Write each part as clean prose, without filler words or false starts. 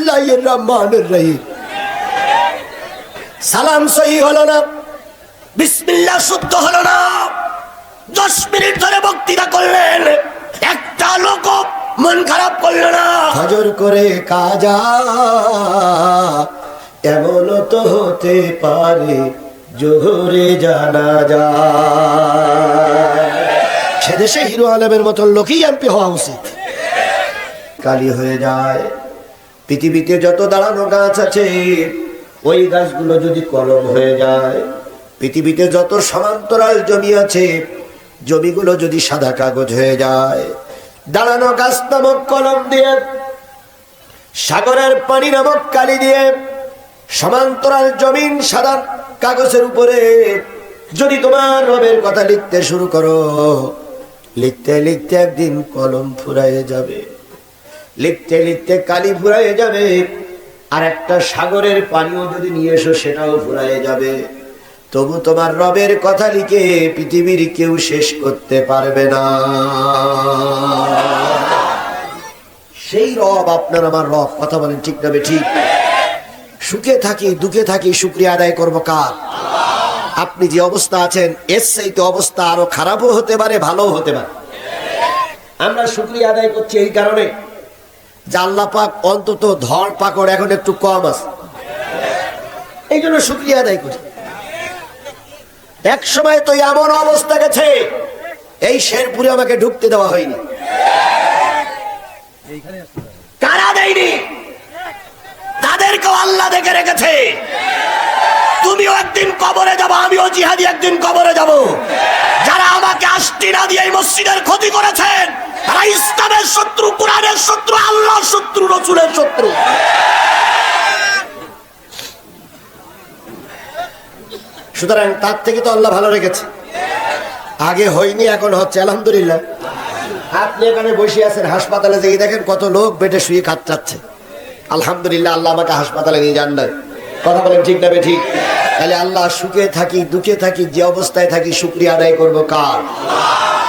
বিসমিল্লাহির রহমানির রহিম। সালাম সহি হলো না, বিসমিল্লাহ শুদ্ধ হলো না। 10 মিনিট ধরে বক্তৃতা করলেন, একটা লোক মন খারাপ করলো না। ফজর করে কাজা এমনও তো হতে পারে জোহরে জানাজা। সে দেশে হিরো আলমের মতো লোকই এমপি হওয়া উচিত। কালি হয়ে যায়। পৃথিবীতে যত দাঁড়ানো গাছ আছে ওই গাছগুলো যদি কলম হয়ে যায়, পৃথিবীতে যত সমান্তরাল জমি আছে জমিগুলো যদি সাদা কাগজ হয়ে যায়, দাঁড়ানো গাছ নামক কলম দিয়ে, সাগরের পানি নামক কালি দিয়ে, সমান্তরাল জমিন সাদা কাগজের উপরে যদি তোমার রবের কথা লিখতে শুরু করো, লিখতে লিখতে একদিন কলম ফুরাইয়ে যাবে, লিখতে লিখতে কালি ফুরাইয়ে যাবে। আর একটা সাগরের পানিও যদি নিয়ে এসো সেটাও ফুরাইয়ে যাবে। তবু তোমার রবের কথা লিখে পৃথিবীর কেউ শেষ করতে পারবে না। সেই রব আপনার আমার রব। কথা বলেন ঠিক না ঠিক? সুখে থাকি দুঃখে থাকি শুকরিয়া আদায় করবো কার? আপনি যে অবস্থা আছেন এর চাইতে অবস্থা আরো খারাপও হতে পারে, ভালোও হতে পারে। আমরা শুকরিয়া আদায় করছি এই কারণে যে আল্লাহ পাক অন্তত ধর পাকড় এখন একটু কম আছে, এই জন্য শুকরিয়া আদায় করি। এক সময় তো এমন অবস্থা গেছে এই শেরপুরে আমাকে ঢুকতে দেওয়া হয়নি। কারা দেয়নি? তাদেরকেও আল্লাহ দেখে রেখেছে। তুমিও একদিন কবরে যাবো, আমিও জিহাদি একদিন কবরে যাব। যারা আমাকে আষ্টি না দিয়ে এই মসজিদের ক্ষতি করেছেন তারা ইসলামের শত্রু, কোরআনের শত্রু, আল্লাহর শত্রু, রাসূলের শত্রু। সুতরাং তার থেকে তো আল্লাহ ভালো রেখেছে। আগে হয়নি, এখন হচ্ছে, আলহামদুলিল্লাহ। আপনি এখানে বসে আছেন, হাসপাতালে যেয়ে দেখেন কত লোক বেডে শুয়ে কাটাচ্ছে। আলহামদুলিল্লাহ, আল্লাহ আমাকে হাসপাতালে নিয়ে যান না। কথা বলেন ঠিক না ঠিক? তাহলে আল্লাহ সুখে থাকি দুঃখে থাকি যে অবস্থায় থাকি শুকরিয়া আদায় করবো কার?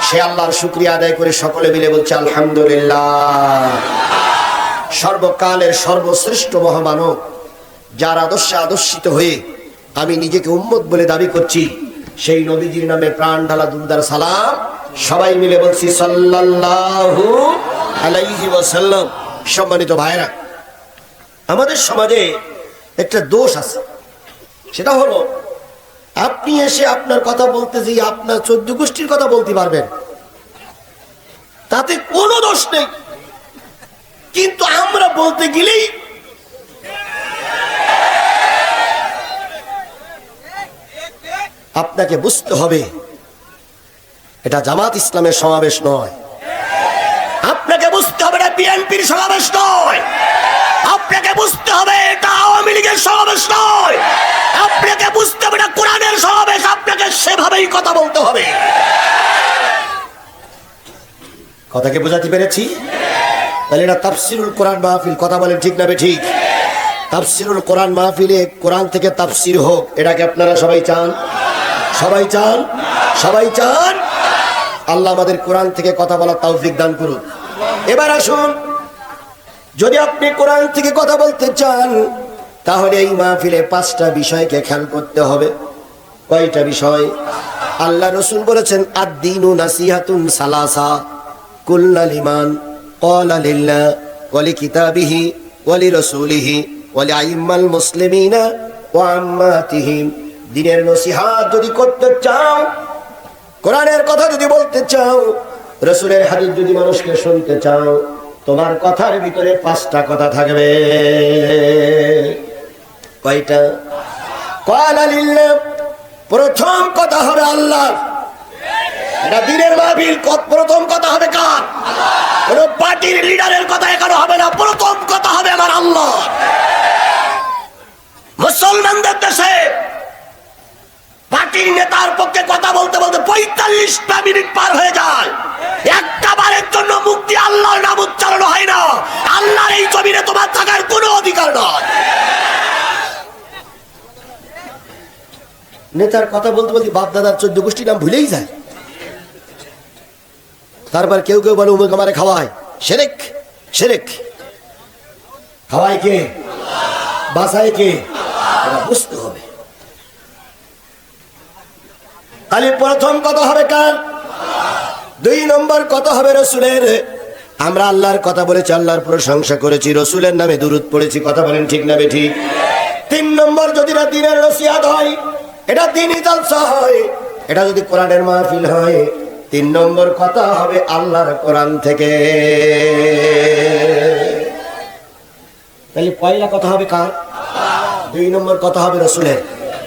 সে আল্লাহর শুকরিয়া আদায় করে সকলে মিলে বলছে আলহামদুলিল্লাহ। সর্বকালের সর্বশ্রেষ্ঠ মহামানব, যার আদর্শে আদর্শিত হয়ে আমি নিজেকে উম্মত বলে দাবি করছি, সেই নবীজির নামে প্রাণ ঢালা দুরুদ সালাম সবাই মিলে বলছি সাল্লাল্লাহু আলাইহি ওয়াসাল্লাম। সম্মানিত ভাইরা, আমাদের সমাজে একটা দোষ আছে, সেটা হলো আপনি এসে আপনার কথা বলতে যে আপনার 14 গোষ্ঠীর কথা বলতে পারবেন, তাতে কোনো দোষ নেই। কিন্তু আমরা বলতে গেলেই আপনাকে বুঝতে হবে এটা জামাত ইসলামের সমাবেশ নয়। আপনাকে বুঝতে হবে এটা বিএনপির সমাবেশ নয়। আপনাকে বুঝতে হবে এটা আওয়ামী লীগের সমাবেশ নয়। আপনাকে বুঝতে হবে এটা কোরআনের সমাবেশ। আপনাকে সেভাবেই কথা বলতে হবে। কথাকে বোঝাতে পেরেছি? তাহলে এটা তাফসিরুল কোরআন মাহফিল। কথা বলেন ঠিক না ঠিক? তাফসিরুল কোরআন মাহফিলে কোরআন থেকে তাফসির হোক, এটাকে আপনারা সবাই চান? সবাই চান? সবাই চান? আল্লাহ আমাদের কোরআন থেকে কথা বলার তৌফিক দান করুন। এবার আসুন, যদি আপনি কোরআন থেকে কথা বলতে চান তাহলে এই মাহফিলে 5টা বিষয়কে খেয়াল করতে হবে। কয়টা বিষয়? আল্লাহ রাসূল বলেছেন আদ-দীনু নাসিহাতুন সালাসা কুল্লা লিমান ক্বালা লিল্লাহ ওয়া লিকিতাবিহি ওয়া লিরাসূলিহি ওয়া লিআইম্মাল মুসলিমিনা ওয়া আম্মাতিহিম। দ্বীনের নসিহত যদি করতে চাও, কোরআনের কথা যদি বলতে চাও, রাসূলের হাদিস যদি মানুষকে শুনতে চাও, তোমার কথার ভিতরে 5টা কথা থাকবে। কয়টা? ক্বালা লিল্লাহ, প্রথম কথা হবে আল্লাহ। এটা দ্বীনের মাহফিল, প্রথম কথা হবে কার? কোন পার্টির লিডারের কথা এখানে হবে না। প্রথম কথা হবে আমার আল্লাহ। মুসলমানদের দেশে পার্টির নেতার পক্ষে কথা বলতে বলতে 45টা মিনিট পার হয়ে যায়, একটা বারের জন্য মুখ দিয়ে আল্লাহর নাম উচ্চারণ হয় না। আল্লাহর এই জমিনে তোমার থাকার কোনো অধিকার নয়। নেতার কথা বলতে বলতে বাপ দাদার 14 গোষ্ঠীর নাম ভুলেই যায়। তারপর কেউ কেউ বলে উমুক আমারে খাওয়ায়। শিরক, শিরক। খাওয়ায় কে? বাঁচায় কে? এটা বুঝতে হবে। তাহলে প্রথম কথা হবে কার? 2 নম্বর কথা হবে রসুলের। আমরা আল্লাহর কথা বলেছি, আল্লাহর প্রশংসা করেছি, রসুলের নামে দুরূদ পড়েছি, কথা বলেন ঠিক না বেঠিক? 3 নম্বর যদি না দ্বীনের নসিহত হয়, এটা দ্বীনি জলসা হয়, এটা যদি কোরআনের মাহফিল হয়, 3 নম্বর কথা হবে আল্লাহর কোরআন থেকে। তাহলে পয়লা কথা হবে কার? 2 নম্বর কথা হবে রসুলের,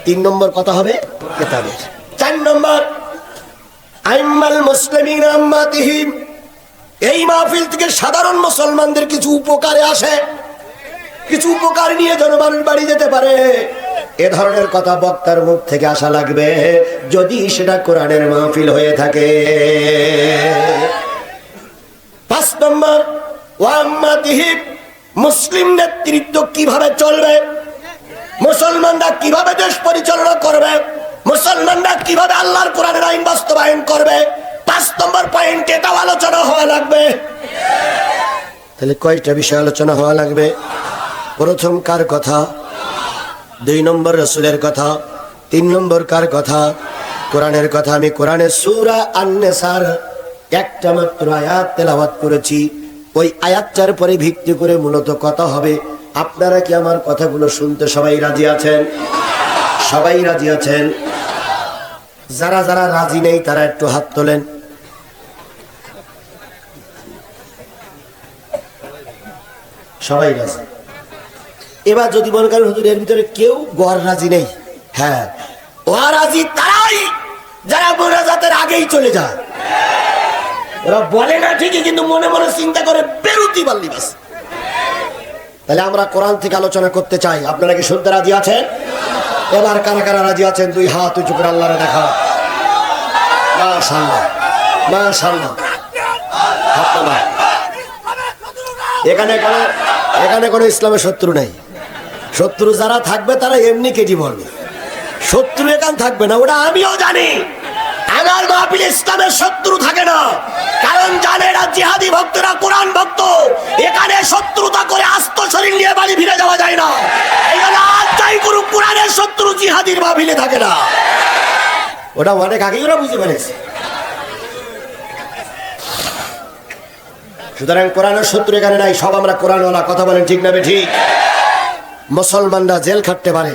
3 নম্বর কথা হবে কিতাবের। 4 নম্বর আইম্মাল মুসলিমিন আম্মাতিহিম, এই মাহফিল থেকে সাধারণ মুসলমানদের কিছু উপকারে আসে, কিছু উপকার নিয়ে জনগণের বাড়ি যেতে পারে, এ ধরনের কথা বক্তার মুখ থেকে আসা লাগবে, যদি সেটা কোরআনের মাহফিল হয়ে থাকে। 5 নম্বর ওয়াম্মাতিহিম, মুসলিম নেতৃত্ব কিভাবে চলবে, মুসলমানরা কিভাবে দেশ পরিচালনা করবে, মুসলমানরা কিভাবে আল্লাহর কোরআনের আইন বাস্তবায়ন করবে, 5 নম্বর পয়েন্ট এটাও আলোচনা হওয়া লাগবে। তাহলে কয়টা বিষয় আলোচনা হওয়া লাগবে? প্রথম কার কথা? 2 নম্বর রসুলের কথা, 3 নম্বর কার কথা? কোরআনের কথা। আমি কোরআনের সূরা আন-নিসার একটা মাত্র আয়াত তেলাওয়াত করেছি, ওই আয়াতটার পরে ভিত্তি করে মূলত কথা হবে। আপনারা কি আমার কথাগুলো শুনতে সবাই রাজি আছেন? সবাই রাজি আছেন? যারা যারা রাজি নেই তারা একটু হাত তোলেন। সবাই রাজি। এবার যদি মনে করেন হুজুর এর ভিতরে কেউ গড় রাজি নেই, হ্যাঁ, ওরা রাজি তারাই যারা মোনাজাতের আগেই চলে যায়। ওরা বলে না ঠিকই, কিন্তু মনে মনে চিন্তা করে বেরুতি পারলি বাস। তাহলে আমরা কোরআন থেকে আলোচনা করতে চাই, আপনারা কি শুনতে রাজি আছেন? এবার কারা কারা রাজি আছেন 2 হাত উঁচু করে আল্লাহরে দেখা। মাশাআল্লাহ, মাশাআল্লাহ। এখানে কোনো ইসলামের শত্রু নেই। শত্রু যারা থাকবে তারা এমনি কেজি বলবে, শত্রু এখানে থাকবে না, ওটা আমিও জানি। আমার মাহফিলে ইসলামের শত্রু থাকে না, কারণ জানে এরা জিহাদি ভক্তরা, কোরআন ভক্ত। এখানে শত্রুতা করে আস্ত শরীর নিয়ে বাড়ি ফিরে যাওয়া যায় না। এইখানে আজ যাই করুক, কোরআনের শত্রু জিহাদির মাহফিলে থাকে না। ওটা অনেক আগেই ওরা বুঝে ফেলেছে। সুতরাং কোরআনের শত্রু এখানে নাই, সব আমরা কোরআনওয়ালা, কথা বলেন ঠিক না বেঠিক? মুসলমানরা জেল খাটতে পারে,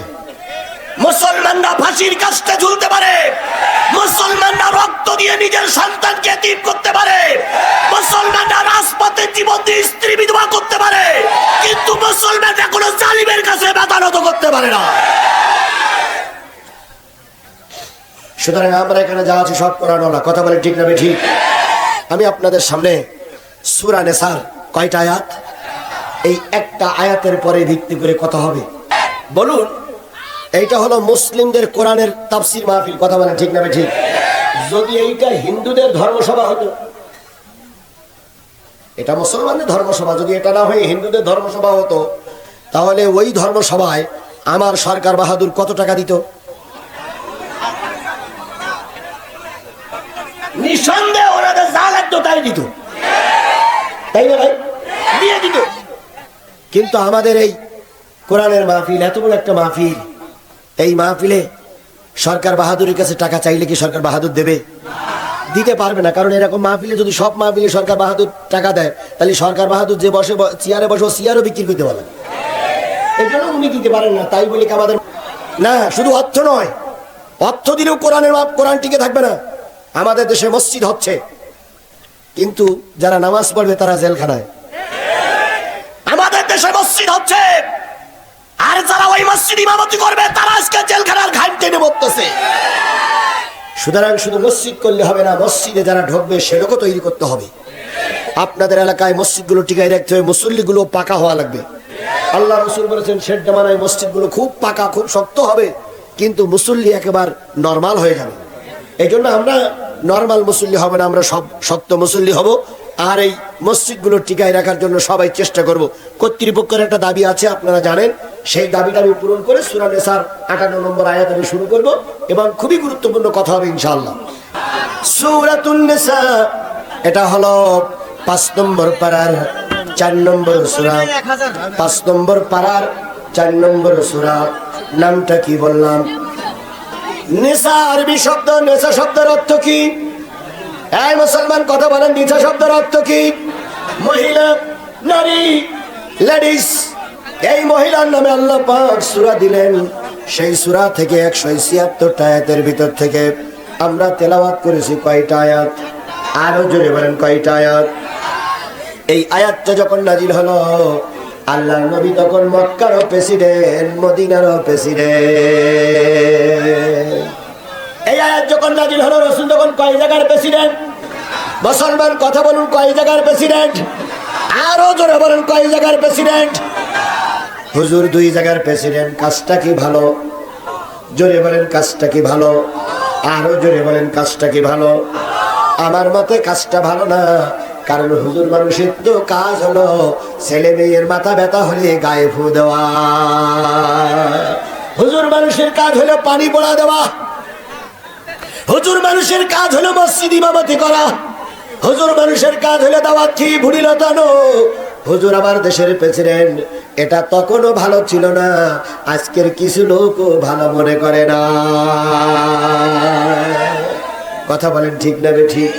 মুসলমানরা ফাঁসির কাস্টে ঝুলতে পারে, মুসলমানরা রক্ত দিয়ে নিজের সন্তানকে এতিম করতে পারে, মুসলমানরা রাজপথে জীবন দিয়ে স্ত্রী বিধবা করতে পারে, কিন্তু মুসলমানরা কোনো জালিমের কাছে মাথা নত করতে পারে না। সুতরাং আমরা এখানে যা আছি সব কোরআনওয়ালা, কথা বলেন ঠিক না বেঠিক? আমি আপনাদের সামনে সূরা নিসার কয়টা আয়াত, এই একটা আয়াতের পরে ভিত্তি করে কথা হবে। বলুন, এইটা হলো মুসলিমদের কোরআনের তাফসীর মাহফিল, কথা বলেন ঠিক না ঠিক? যদি এইটা হিন্দুদের ধর্মসভা হতো, এটা মুসলমানদের ধর্মসভা, যদি এটা না হয়ে হিন্দুদের ধর্মসভা হতো, তাহলে ওই ধর্মসভায় আমার সরকার বাহাদুর কত টাকা দিত? নিঃসন্দেহে ওনাদের যা লাগতো তাই দিত, তাই না ভাই? দিয়ে দিত। কিন্তু আমাদের এই কোরআনের মাহফিল, এত বড় একটা মাহফিল, এই মাহফিলে সরকার বাহাদুরের কাছে টাকা চাইলে কি সরকার বাহাদুর দেবে? দিতে পারবে না। কারণ এরকম মাহফিলে যদি সব মাহফিলে সরকার বাহাদুর টাকা দেয়, তাহলে সরকার বাহাদুর যে বসে চেয়ারে বসে, চেয়ারও বিক্রি করতে পারবে, এই জন্য উনি দিতে পারেন না। তাই বলি আমাদের না, শুধু অর্থ নয়, অর্থ দিলেও কোরআন টিকে থাকবে না। আমাদের দেশে মসজিদ হচ্ছে, কিন্তু যারা নামাজ পড়বে তারা জেলখানায়। আমাদের দেশে মসজিদ হচ্ছে, আর যারা ওই মসজিদ ইমামতি করবে তারা আজকে জেলখানার ঘাট টেনে মরতেছে। সুতরাং শুধু মসজিদ করলে হবে না, মসজিদে যারা ঢুকবে সেরকম তৈরি করতে হবে। আপনাদের এলাকায় মসজিদগুলো টিকায় রাখতে হবে, মুসল্লিগুলো পাকা হওয়া লাগবে। আল্লাহ রাসূল বলেছেন শেষ জামানায় মসজিদগুলো খুব পাকা, খুব শক্ত হবে, কিন্তু মুসল্লি একেবারে নরমাল হয়ে যাবে। এই জন্য আমরা নরমাল মুসল্লি হব না, আমরা সব শক্ত মুসল্লি হব। আর এই মসজিদগুলো টিকায় রাখার জন্য সবাই চেষ্টা করব। কর্তৃপক্ষের একটা দাবি আছে, আপনারা জানেন, সেই দাবিটা আমি পূরণ করে সূরা নিসার 58 নম্বর আয়াত আমি শুরু করব, এবং খুবই গুরুত্বপূর্ণ কথা হবে ইনশাআল্লাহ। সূরাতুন নিসা, এটা হলো 5 নম্বর পারার 4 নম্বর সূরা, 5 নম্বর পারার 4 নম্বর সূরা। নামটা কি বললাম? নিসা। আরবি শব্দ। নিসা শব্দের অর্থ কি? এই মুসলমান কথা বলেন, নিসা শব্দের অর্থ কি? মহিলা, নারী, লেডিস। এই মহিলার নামে আল্লাহ পাক সূরা দিলেন। সেই সূরা থেকে 176টা আয়াতের ভিতর থেকে আমরা তেলাওয়াত করেছি কয়টা আয়াত? আরো জোরে বলেন, কয়টা আয়াত? এই আয়াতটা যখন নাজিল হলো, আল্লাহর নবী তখন মক্কারও প্রেসিডেন্ট, মদিনারও প্রেসিডেন্ট। এই আয়াত যখন নাজিল হলো, রাসূল তখন কয় জায়গার প্রেসিডেন্ট? মুসলমান কথা বলুন, কয় জায়গার প্রেসিডেন্ট? আরো জোরে বলেন, কয় জায়গার প্রেসিডেন্ট? হুজুর 2 জায়গার প্রেসিডেন্ট। কাজটা কি ভালো? জোরে বলেন, কাজটা কি ভালো? আরো জোরে বলেন, কাজটা কি ভালো? আমার মতে কাজটা ভালো না। কারণ হুজুর মানুষের তো কাজ হলো ছেলে মেয়ের মাথা ব্যথা হলে গায়ে ফু দেওয়া। হুজুর মানুষের কাজ হলো পানি পড়া দেওয়া। হুজুর মানুষের কাজ হলো মসজিদ ইমামতি করা। হুজুর মানুষের কাজ হলো দাওয়াত খেয়ে ভুড়ি লতানো। হুজুর আমার দেশের প্রেসিডেন্ট, এটা তখনও ভালো ছিল না, আজকের কিছু লোকও ভালো মনে করে না। কথা বলেন ঠিক না ঠিক?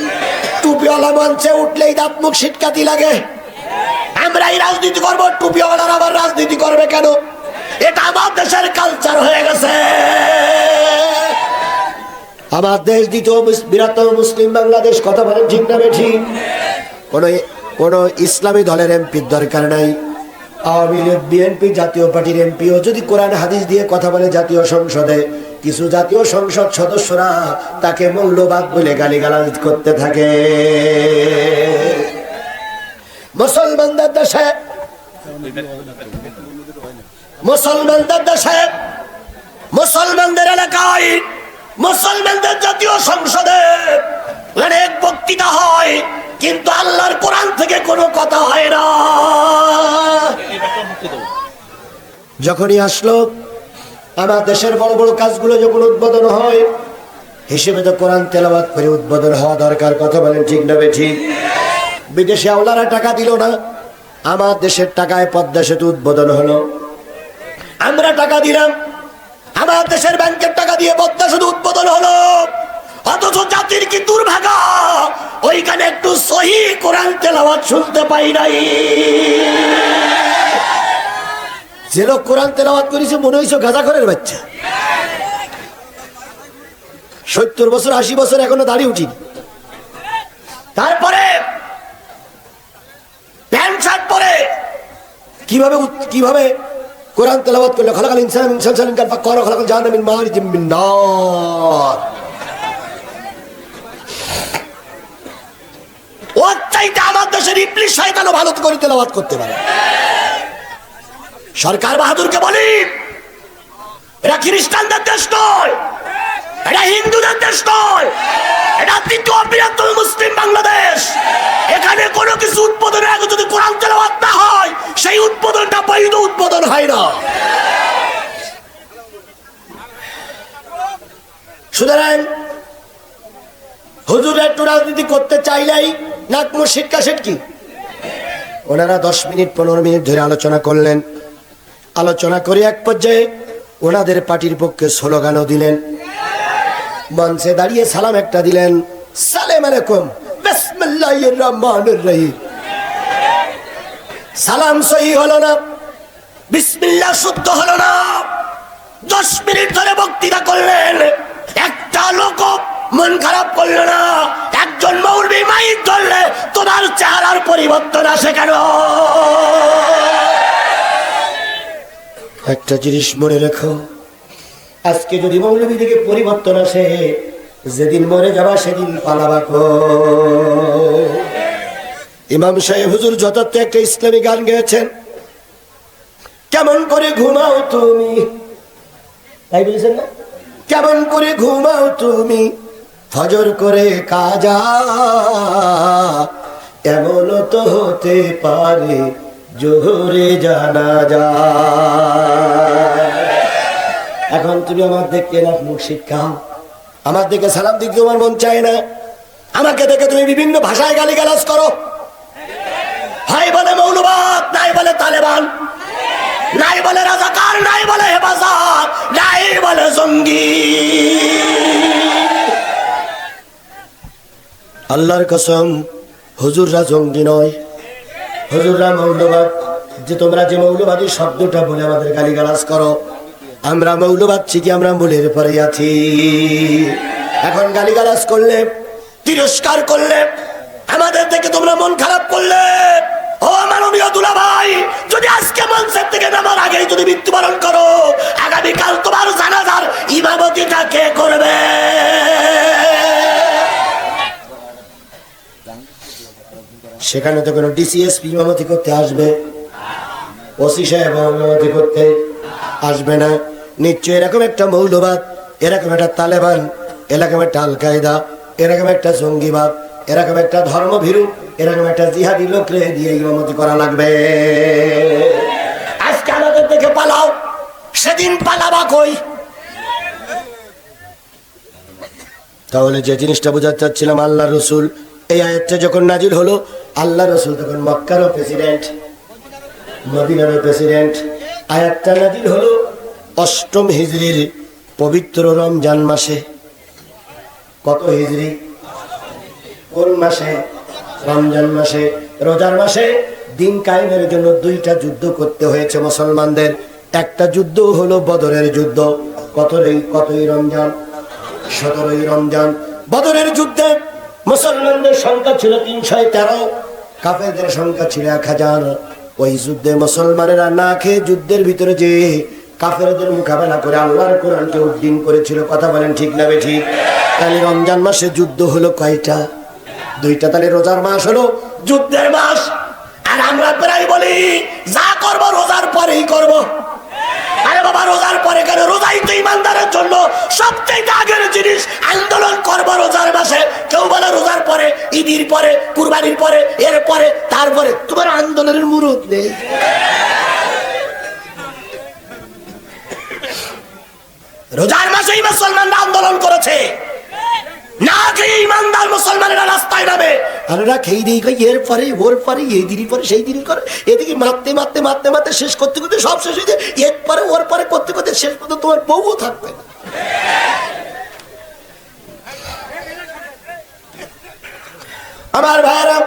টুপিওয়ালা মঞ্চে উঠলেই দাঁত মুখ সিটকাতি লাগে। আমরা এই রাজনীতি করবো, টুপিওয়ালার আবার রাজনীতি করবে কেন? এটা আমার দেশের কালচার হয়ে গেছে। আমার দেশ দ্বিতীয় বৃহত্তম মুসলিম বাংলাদেশ। কথা বলেন ঠিক না ঠিক? কোন ইসলামী দলের এমপির দরকার নাই। আওয়ামী লীগ, বিএনপি, জাতীয় পার্টির এমপিও যদি কোরআন হাদিস দিয়ে কথা বলে জাতীয় সংসদে, কিছু জাতীয় সংসদ সদস্যরা তাকে মৌলবাদ বলে গালিগালাজ করতে থাকে। মুসলমানদের দেশে, মুসলমানদের দেশে, মুসলমানদের এলাকায়, মুসলমানদের জাতীয় সংসদে অনেক বক্তৃতা হয়, কিন্তু আল্লাহর কোরআন থেকে কোনো কথা হয় না। যখনই আসলো আমার দেশের বড় বড় কাজগুলো যখন উদ্বোধন হয়, হিসেবে তো কোরআন তেলাওয়াত করে উদ্বোধন হওয়া দরকার। কথা বলেন ঠিক না ঠিক? বিদেশে আওলারা টাকা দিল না, আমার দেশের টাকায় পদ্মা সেতু উদ্বোধন হলো। আমরা টাকা দিলাম, আমার দেশের ব্যাংকের টাকা দিয়ে পদ্মা সেতু উদ্বোধন হলো। অথচ জাতির কি দুর্ভাগা, ওইখানে একটু সহি কোরআন তেলাওয়াত শুনতে পাই নাই। যে লোক কোরআন তেলাওয়াত করেছে মনে হয়েছে গাঁজাখোরের বাচ্চা। 70 বছর 80 বছর এখনো দাড়ি উঠিনি। তারপরে প্যান্ট শার্ট পরে কিভাবে কোরআন তেলাওয়াত করলো? খালাকাল ইনসান মিন সালসালিন কাল ফাক্কার ওয়া খালাকাল জান্নাতা মিন মারিজিম মিন নার। ওর চাইতে আমার দেশের ইবলিস শয়তানও ভালো করে তেলাওয়াত করতে পারে। সরকার বাহাদুরকে বলি, এটা খ্রিস্টানদের দেশ নয়, এটা হিন্দুদের দেশ নয়, এটা দ্বিতীয় বৃহত্তম মুসলিম বাংলাদেশ। এখানে কোনো কিছু উদ্বোধনের আগে যদি কোরআন তেলাওয়াত না হয়, সেই উদ্বোধনটা বৈধ উদ্বোধন হয় না। সুতরাং হুজুর একটু রাজনীতি করতে চাইলেই নাক মুখ সিটকা সিটকি। ওনারা 10 মিনিট 15 মিনিট ধরে আলোচনা করলেন। আলোচনা করে এক পর্যায়ে ওনাদের পার্টির পক্ষে স্লোগানও দিলেন। মঞ্চে দাঁড়িয়ে সালাম একটা দিলেন, সালাম আলাইকুম বিসমিল্লাহির রহমানির রহিম। সালাম সহি হলো না, বিসমিল্লাহ শুদ্ধ হলো না। 10 মিনিট ধরে বক্তৃতা করলেন, একটা লোক মন খারাপ করলো না। একজন মৌলবি মাইক ধরলে তোমার চেহারার পরিবর্তন আসে কেন? একটা জিনিস মনে রেখো, আজকে যদি মৌলবি থেকে পরিবর্তন আসে, যেদিন মরে যাবা সেদিন পালাবা। ইমাম সাহেব হুজুর যথার্থ একটা ইসলামী গান গেয়েছেন, কেমন করে ঘুমাও তুমি, তাই বলেছেন না? কেমন করে ঘুমাও তুমি ফজর করে কাজা, এমনও তো হতে পারে জোহরে জানাজা। এখন তুমি আমার দেখে না মুখ শিক্ষা, আমার দেখে সালাম দিকে তোমার মন চায় না, আমাকে দেখে তুমি বিভিন্ন ভাষায় গালিগালাজ করো। হয় বলে মৌলবাদ, নাই বলে তালেবান, নাই বলে রাজাকার, নাই বলে হেফাজত, নাই বলে জঙ্গি। আল্লাহর কসম, হুজুররা জঙ্গি নয়, হুজুররা মৌলবাদ। যে তোমরা যে মৌলবাদী শব্দটা বলে আমাদের গালিগালাজ করো, আমরা মৌলবাদ শিখি, আমরা মূলের পরে আছি। এখন গালিগালাজ করলে, তিরস্কার করলে, আমাদের থেকে তোমরা মন খারাপ করলে, ও মাননীয় দুলাভাই, যদি আজকে মঞ্চের থেকে নামার আগেই যদি মৃত্যুবরণ করো, আগামীকাল তোমার জানাজার ইমামতিটা কে করবে? সেখানে তো কোনো ডিসিএসপি ইমামতি করতে আসবে, ওসি সাহেব ইমামতি করতে আসবে না। নিশ্চয় এরকম একটা মৌলবাদ, এরকম একটা তালেবান, এরকম একটা আল কায়দা, এরকম একটা জঙ্গিবাদ, এরকম একটা ধর্মভীরু, এরকম একটা জিহাদি লোকরে দিয়ে ইমামতি করা লাগবে। আজকে আমাদের থেকে পালাও, সেদিন পালাবা কই? তাহলে যে জিনিসটা বোঝাতে চাচ্ছিলাম, আল্লাহ রসুল, এই আয়াতটা যখন নাজিল হলো, আল্লাহ রসুল তখন মক্কারও প্রেসিডেন্ট, মদিনারও প্রেসিডেন্ট। আয়াতটা নাজিল হলো অষ্টম হিজরির পবিত্র রমজান মাসে। কত হিজরি? কোন মাসে? রমজান মাসে, রোজার মাসে। দিন কায়েমের জন্য দুইটা যুদ্ধ করতে হয়েছে মুসলমানদের। একটা যুদ্ধ হলো বদরের যুদ্ধ। কতই রমজান? 17ই রমজান। বদরের যুদ্ধে মুসলমানদের সংখ্যা ছিল 313, কাফেরদের সংখ্যা ছিল 1000। ওই যুদ্ধে মুসলমানেরা না খেয়ে যুদ্ধের ভিতরে যে কাফেরদের মোকাবেলা করে আল্লাহর কোরআনকে উদ্দিন করেছিল। কথা বলেন ঠিক না বেঠিক? তাহলে রমজান মাসে যুদ্ধ হলো কয়টা? 2টা। তাহলে রোজার মাস হলো যুদ্ধের মাস। আর আমরা প্রায় বলি যা করবো রোজার পরেই করব। আরে বাবা, রোজার পরে কেন? রোজাই তো ইমানদারের জন্য সবচেয়ে আগের জিনিস। আন্দোলন করবো রোজার মাসে। কেউ বলে রোজার পরে, ঈদের পরে, কুরবানির পরে, এর পরে, তারপরে। তোমার আন্দোলনের মুরুদ নেই। রোজার মাসেই মুসলমানরা আন্দোলন করেছে। না খেয়ে ইমানদার মুসলমানেরা রাস্তায় নামে। আর ওরা খেয়ে দিয়ে এর পরে, ওর পরে, এই দিনই পরে, সেই দিনই করে। এদিকে মারতে মারতে মারতে মারতে শেষ করতে করতে সব শেষ হয়ে যায়। এর পরে, ওর পরে করতে করতে শেষ করতে তোমার বউও থাকবে না। আমার ভাইরা,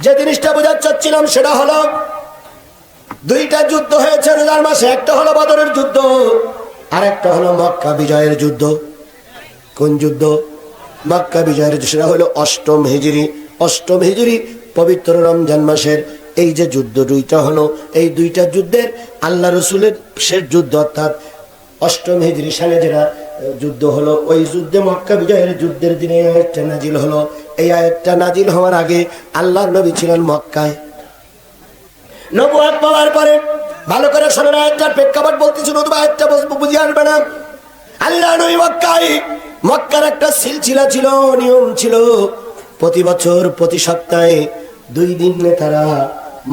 যে জিনিসটা বোঝাতে চাচ্ছিলাম সেটা হলো, 2টা যুদ্ধ হয়েছে রোজার মাসে। একটা হলো বদরের যুদ্ধ, আর একটা হলো মক্কা বিজয়ের যুদ্ধ। কোন যুদ্ধ? মক্কা বিজয়ের। সেটা হলো অষ্টম হিজরি। অষ্টম হিজরি পবিত্র রমজান মাসের এই যে যুদ্ধ 2টা হলো, এই 2টা যুদ্ধের আল্লাহ রসুলের শেষ যুদ্ধ, অর্থাৎ অষ্টম হিজরি সালে যেটা যুদ্ধ হলো, ওই যুদ্ধে মক্কা বিজয়ের যুদ্ধের দিনে এই আয়াতটা নাজিল হলো। এই আয়াতটা নাজিল হওয়ার আগে আল্লাহর নবী ছিলেন মক্কায়। নবুয়ত পাওয়ার পরে, ভালো করে শোনেন, আয়াতটার প্রেক্ষাপট বলতেছি, নতুবা আয়াতটা বুঝে আসবে না। আল্লাহ নবী মক্কায়, মক্কার একটা সিলসিলা ছিল, নিয়ম ছিল। প্রতি বছর, প্রতি সপ্তাহে 2 দিন তারা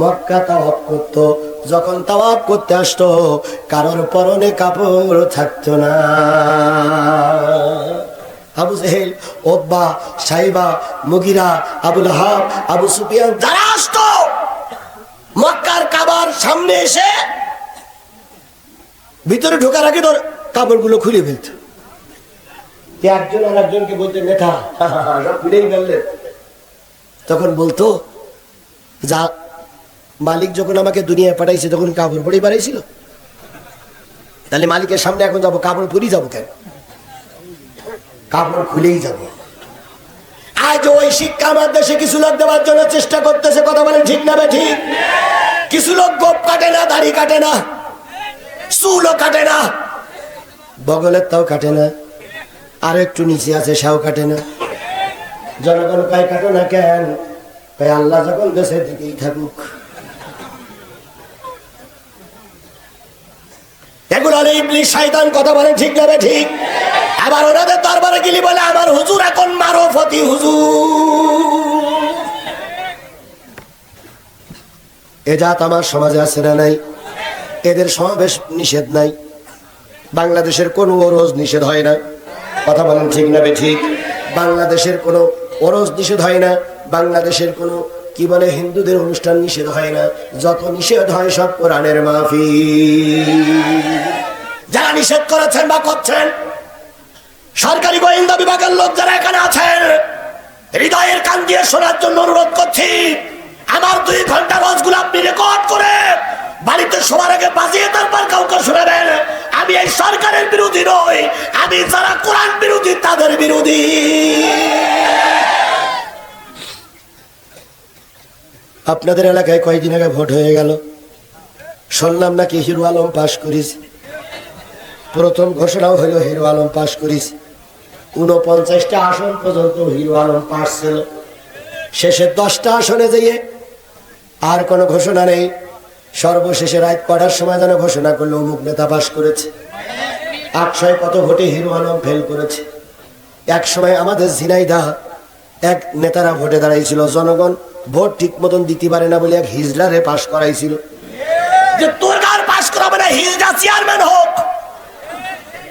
মক্কা তাওয়াফ করত। যখন তাওয়াফ করতে আসতো, কারোর পরনে কাপড় থাকতো না। আবু জেহেল, উতবা, সাইবা, মুগিরা, আবু লাহাব, আবু সুফিয়ান যারা আসতো মক্কার কাবার সামনে এসে ভিতরে ঢোকার আগে তোর কাপড়গুলো খুলে ফেলত। একজন আর একজনকে বলতে, নেতা সব খুলেই ফেললেন। তখন বলতো, যা মালিক যখন আমাকে দুনিয়ায় পাঠাইছে তখন কাপড় পরেই পাঠাইছিল, তাহলে মালিকের সামনে এখন যাবো কাপড় পরেই যাবো কেন? কাপড় খুলেই যাবো। আজ ওই শিক্ষা আমার দেশে কিছু লোক দেওয়ার জন্য চেষ্টা করতেছে। কথা বলেন ঠিক না ঠিক? কিছু লোক গোপ কাটে না, দাড়ি কাটে না, চুলও কাটে না, বগলের তাও কাটে না, আর একটু নিচে আছে সেও কাটে না। জনগণ কয় কাটো না কেন? কয় আল্লাহ যখন দেশের দিকেই থাকুক। এগুলো হলো ইবলিস, শয়তান। কথা বলেন ঠিক না ঠিক? আবার ওনাদের দরবারে গেলি বলে, আমার হুজুর এখন মারফতি হুজুর। এ জাত আমার সমাজে আছে না নাই? এদের সমাবেশ নিষেধ নাই। বাংলাদেশের কোনো ওরজ নিষেধ হয় না। কথা বলেন ঠিক না ঠিক? বাংলাদেশের কোনো ওরজ নিষেধ হয় না। বাংলাদেশের কোনো কি বলে, হিন্দুদের অনুষ্ঠান নিষেধ হয় না, যত নিষেধ হয় সব কোরআনের মাহফিল। যারা নিষেধ করেছেন বা করছেন, সরকারি গোয়েন্দা বিভাগের লোক যারা এখানে আছেন, হৃদয়ের কান দিয়ে শোনার জন্য অনুরোধ করছি, আমার 2 ঘন্টা রোজগুলো আপনি রেকর্ড করে বাড়িতে শোয়ার আগে বাজিয়ে তারপর কাউকে শোনাবেন। আমি এই সরকারের বিরোধী নই, আমি যারা কোরআন বিরোধী তাদের বিরোধী। আপনাদের এলাকায় কয়েকদিন আগে ভোট হয়ে গেল, শুনলাম নাকি হিরো আলম পাশ করিস। প্রথম ঘোষণাও হলো হিরো আলম পাশ করিস। 49টা আসন পর্যন্ত হিরো আলম পাশ ছিল। শেষে 10টা আসনে যেয়ে আর কোনো ঘোষণা নেই। সর্বশেষে রাত কটার সময় যেন ঘোষণা করলো অমুক নেতা পাশ করেছে। 800 কত ভোটে হিরো আলম ফেল করেছে। এক সময় আমাদের ঝিনাইদা এক নেতারা ভোটে দাঁড়াইছিল, জনগণ ভোট ঠিক মতন দিতে পারে না বলে এক হিজলারে পাশ করাইছিল, যে তোর গার পাশ করাবে না, হিজলা চেয়ারম্যান হোক।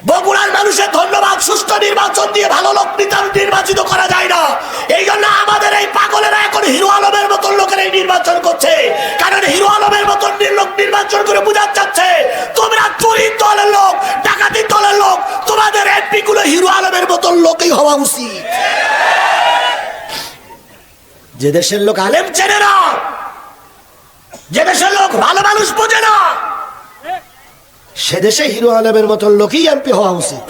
বগুড়ার মানুষের ধন্যবাদ, সুষ্ঠু নির্বাচন দিয়ে ভালো লোক নির্বাচিত করা যায় না। এই জন্য আমাদের এই পাগলেরা এখন হিরো আলমের মতন লোকের এই নির্বাচন করছে, কারণ হিরো আলমের মতন লোক নির্বাচন করে বোঝা যাচ্ছে তোমরা চুরির দলের লোক, ডাকাতির দলের লোক, তোমাদের এমপি গুলো হিরো আলমের মতন লোকই হওয়া উচিত। যে দেশের লোক আলেম চেনে না, যে দেশের লোক ভালো মানুষ বোঝে না, সে দেশে হিরো আলমের মতন লোকই এমপি হওয়া উচিত।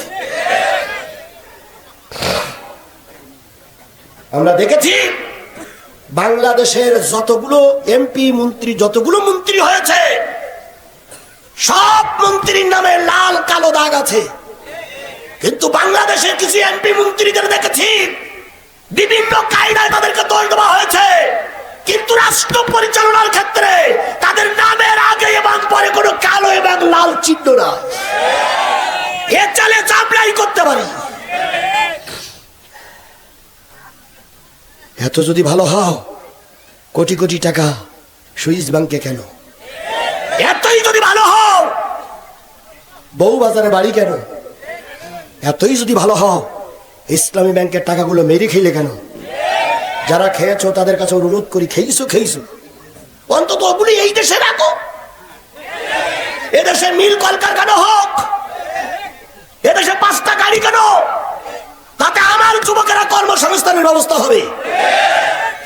আমরা দেখেছি বাংলাদেশের যতগুলো এমপি মন্ত্রী, যতগুলো মন্ত্রী হয়েছে, সব মন্ত্রীর নামে লাল কালো দাগ আছে। কিন্তু বাংলাদেশের কিছু এমপি মন্ত্রীদের দেখেছি বিভিন্ন কায়দায় তাদেরকে দোষ দেওয়া হয়েছে, কিন্তু রাষ্ট্র পরিচালনার ক্ষেত্রে তাদের নামের আগে এবং পরে কোনো কালো এবং লাল চিহ্ন না। এ চালে চাপলাই করতে পারি। এত যদি ভালো হও, কোটি কোটি টাকা সুইস ব্যাংকে কেন? এতই যদি ভালো হও, বউ বাজারে বাড়ি কেন? এতই যদি ভালো হও, ইসলামী ব্যাংকের টাকাগুলো মেরে খেলে কেন? যারা খেয়েছো তাদের কাছে অনুরোধ করি, খেয়েছো অন্তত ওগুলি এই দেশে রাখো। এদেশে মিল কলকারখানা হোক, এদেশে 5টা গাড়ি কেন, তাতে আমার যুবকেরা কর্মসংস্থানের ব্যবস্থা হবে।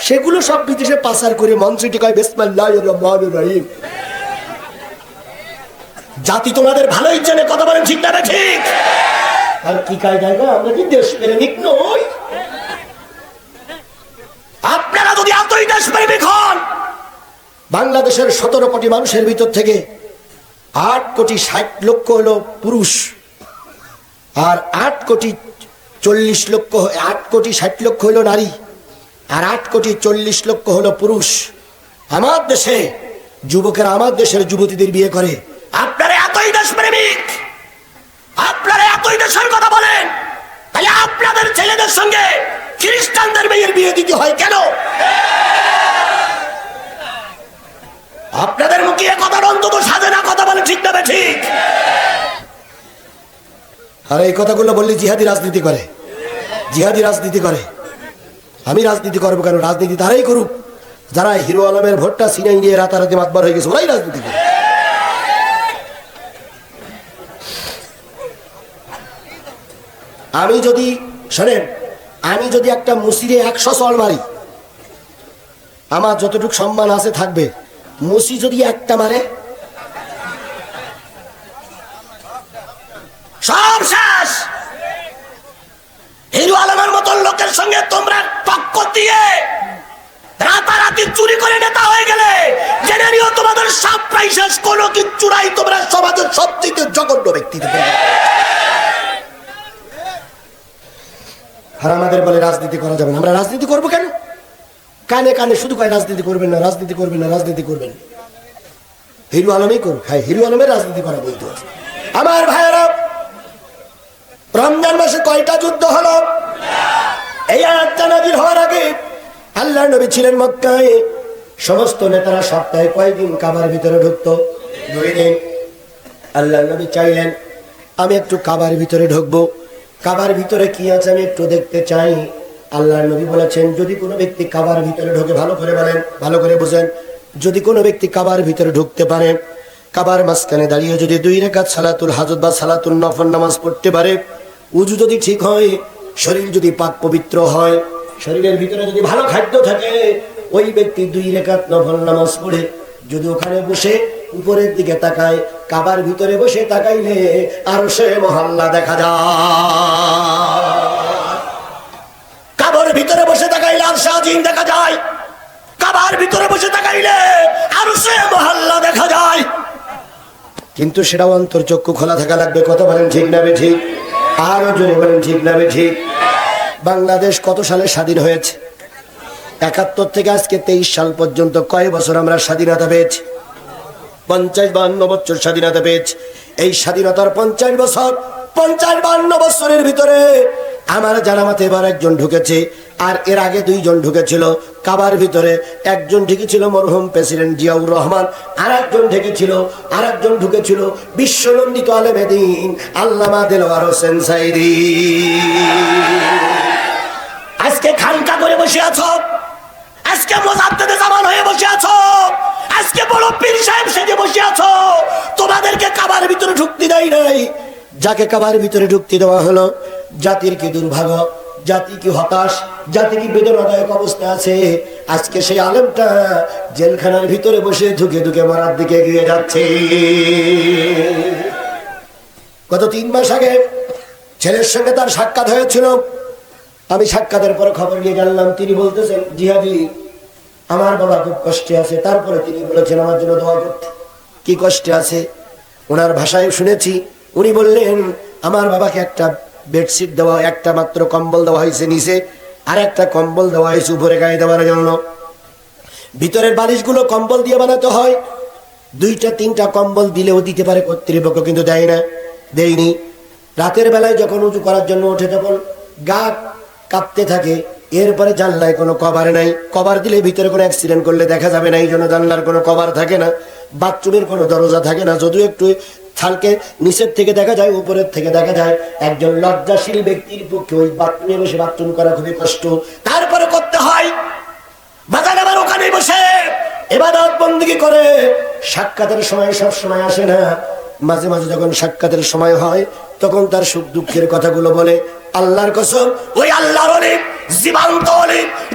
সেগুলো সব বিদেশে পাচার করে মন্ত্রীটি কয় বিসমিল্লাহির রহমানির রহিম। জাতি তোমাদের ভালোই জেনে কথা বলেন, ঠিক না ঠিক? আর কি কায়দায়, আমরা কি দেশ প্রেমিক নই? আপনারা যদি এতই দেশ প্রেমিক হন, বাংলাদেশের 17 কোটি মানুষের ভিতর থেকে 8 কোটি 60 লক্ষ হলো পুরুষ, আর 8 কোটি 60 লক্ষ হলো নারী, আর 8 কোটি 40 লক্ষ হলো পুরুষ। আমার দেশে যুবকেরা আমার দেশের যুবতীদের বিয়ে করে। আপনারা এতই দেশ প্রেমিক, আপনারা এতই দেশের কথা বলেন, তাহলে আপনাদের ছেলেদের সঙ্গে খ্রিস্টানদের মেয়ের বিয়ে দিতে হয় কেন? আপনাদের মুখে কথা অন্তত সাজে না, কথা বলে, ঠিক না ঠিক? আর এই কথাগুলো বললে জিহাদি রাজনীতি করে, জিহাদি রাজনীতি করে। আমি রাজনীতি করবো কেন? রাজনীতি তারাই করুক যারা হিরো আলমের ভোটটা সিনাই নিয়ে রাতারাতি মাতবার হয়ে গেছে, ওরাই রাজনীতি করে। আমি যদি শোনেন, আমি যদি একটা মুসিরে 100 চল মারি, আমার যতটুকু সম্মান আছে থাকবে। মুসি যদি একটা মারে, সব শেষ। হিরো আলমের মতন লোকের সঙ্গে তোমরা টক্কর দিয়ে রাতারাতি চুরি করে নেতা হয়ে গেলে জেনে নিও তোমাদের সব প্রায় শেষ। কোনো কিচ্ছু নাই, তোমরা সমাজের সবচেয়ে জঘন্য ব্যক্তি। আর আমাদের বলে রাজনীতি করা যাবে না। আমরা রাজনীতি করবো কেন? কানে কানে শুধু কয় রাজনীতি করবেন না, রাজনীতি করবেন না, রাজনীতি করবেন। হিরো আলমই করুক, হ্যাঁ হিরো আলমের রাজনীতি করা বৈধ। আমার ভাইয়েরা, রমজান মাসে কয়টা যুদ্ধ হলো? এই আয়াতটা নাযিল হওয়ার আগে আল্লাহর নবী ছিলেন মক্কায়। সমস্ত নেতারা সপ্তাহে কয়েকদিন কাবার ভিতরে ঢুকতো? 2 দিন। আল্লাহর নবী চাইলেন আমি একটু কাবার ভিতরে ঢুকবো, কাবার ভিতরে কি আছে আমি একটু দেখতে চাই। আল্লাহর নবী বলেছেন, যদি কোনো ব্যক্তি কাবার ভিতরে ঢোকে, ভালো করে বলেন, ভালো করে বুঝেন, যদি কোনো ব্যক্তি কাবার ভিতরে ঢুকতে পারে, কাবার মাঝখানে দাঁড়িয়ে যদি 2 রাকাত সালাতুল হাজত বা সালাতুল নফল নামাজ পড়তে পারে, উজু যদি ঠিক হয়, শরীর যদি পাক পবিত্র হয়, শরীরের ভিতরে যদি ভালো খাদ্য থাকে, ওই ব্যক্তি 2 রাকাত নফল নামাজ পড়ে যদি ওখানে বসে উপরের দিকে তাকায়, কাবার ভিতরে বসে তাকাইলে আরশে মহল্লা দেখা যায়। কাবার ভিতরে বসে তাকাইলে আরশে আজিম দেখা যায়, কাবার ভিতরে বসে তাকাইলে আরশে মহল্লা দেখা যায়। কিন্তু সেটাও অন্তর্চক্ষু খোলা থাকা লাগবে। কথা বলেন ঠিক না বেঠিক? আরো জোরে বলেন ঠিক না বেঠিক? বাংলাদেশ কত সালে স্বাধীন হয়েছে? 71 থেকে আজকে 23 সাল পর্যন্ত কয় বছর আমরা স্বাধীনতা পেয়েছি? 50-52 বছর স্বাধীনতা পেয়েছি। এই স্বাধীনতার 50 বছর, 50-52 বছরের ভিতরে আমার জানা মতে এবার একজন ঢুকেছে, আর এর আগে 2 জন ঢুকেছিল কাবার ভিতরে। একজন ঢুকেছিল মরহুম প্রেসিডেন্ট জিয়াউর রহমান, আর একজন ঢুকেছিল বিশ্বনন্দিত আলেমে দ্বীন আল্লামা দেলোয়ার হোসেন সাইদি। আজকে খানকা করে বসে আছো, আজকে মুজাদ্দেদে জামান হয়ে বসে আছো, আজকে বড় পীর সাহেব সেজে বসে আছো। তোমাদেরকে কাবার ভিতরে ঢুকতে দেয় নাই। যাকে কাবার ভিতরে ঢুকতে দেওয়া হলো, জাতির কি দুর্ভাগ্য, জাতি কি হতাশ, জাতি কি বেদনাদায়ক অবস্থা আছে। আজকে সেই আলেমটা জেলখানার ভিতরে বসে ধুকে ধুকে মারার দিকে এগিয়ে যাচ্ছে। গত 3 মাস আগে ছেলের সঙ্গে তার সাক্ষাৎ হয়েছিল। আমি সাক্ষাতের পরে খবর নিয়ে জানলাম, তিনি বলতেছেন, জিহাদি আমার বাবা খুব কষ্টে আছে। তারপরে তিনি বলেছেন আমার জন্য দোয়া করতে। কি কষ্টে আছে ওনার ভাষায় শুনেছি। উনি বললেন, আমার বাবাকে একটা বেডশিট দেওয়া, একটা মাত্র কম্বল দেওয়া হয়েছে নিচে, আর একটা কম্বল দেওয়া হয়েছে উপরে গায়ে দেওয়ার জন্য। ভিতরের বালিশগুলো কম্বল দিয়ে বানাতে হয়। 2-3টা কম্বল দিলেও দিতে পারে কর্তৃপক্ষ, কিন্তু দেয় না, দেয়নি। রাতের বেলায় যখন উঁচু করার জন্য ওঠে তখন গা কাঁপতে থাকে। এরপরে জানলায় কোনো কভার নাই, কভার দিলে ভিতরে কোনো অ্যাক্সিডেন্ট করলে দেখা যাবে না, এই জন্য জানলার কোনো কভার থাকে না। বাথরুমের কোনো দরজা থাকে না, যদিও একটু থালকে নিচের থেকে দেখা যায়, উপরের থেকে দেখা যায়। একজন লজ্জাশীল ব্যক্তির পক্ষে ওই বাথরুমে বসে বাথরুম করা খুবই কষ্ট। তারপরে করতে হয় বাজার, আবার ওখানে বসে ইবাদত বন্দেগী করে। সাক্ষাতের সময় সব সময় আসে না, মাঝে মাঝে যখন সাক্ষাতের সময় হয় তখন তার সুখ দুঃখের কথাগুলো বলে। আল্লাহর কসম, ওই আল্লাহর ওলি,